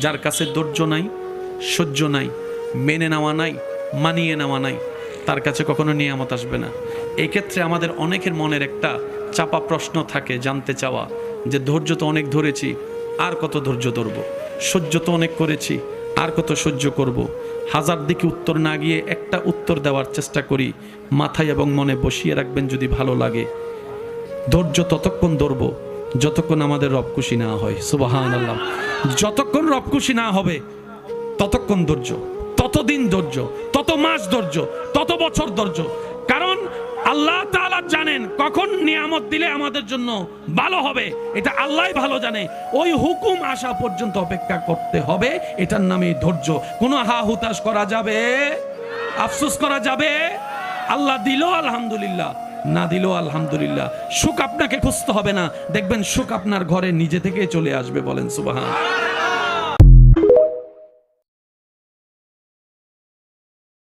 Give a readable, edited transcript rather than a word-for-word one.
যার কাছে ধৈর্য নাই, সহ্য নাই, মেনে নেওয়া নাই, মানিয়ে নেওয়া নাই, তার কাছে কখনো নিয়ামত আসবে না। এই ক্ষেত্রে আমাদের অনেকের মনের একটা চাপা প্রশ্ন থাকে, জানতে চাওয়া যে ধৈর্য তো অনেক ধরেছি, আর কত ধৈর্য ধরবো, সহ্য তো অনেক করেছি, আর কত সহ্য করব। হাজার দিকে উত্তর না গিয়ে একটা উত্তর দেওয়ার চেষ্টা করি, মাথায় এবং মনে বসিয়ে রাখবেন যদি ভালো লাগে। ধৈর্য ততক্ষণ ধরব যতক্ষণ আমাদের রব খুশি না হয়। সুবহানাল্লাহ। যতক্ষণ রব খুশি না হবে ততক্ষণ ধৈর্য, ততদিন ধৈর্য, তত মাস ধৈর্য, তত বছর ধৈর্য। কারণ আল্লাহ তাআলা জানেন কখন নিয়ামত দিলে আমাদের জন্য ভালো হবে, এটা আল্লাহই ভালো জানে। ওই হুকুম আসা পর্যন্ত অপেক্ষা করতে হবে, এটার নামে ধৈর্য। কোনো হা হুতাশ করা যাবে, আফসোস করা যাবে? আল্লাহ দিল আলহামদুলিল্লাহ, না দিল আলহামদুলিল্লাহ। সুখ আপনাকে খুঁজতে হবে না, দেখবেন সুখ আপনার ঘরে নিজে থেকে চলে আসবে। বলেন সুবহান।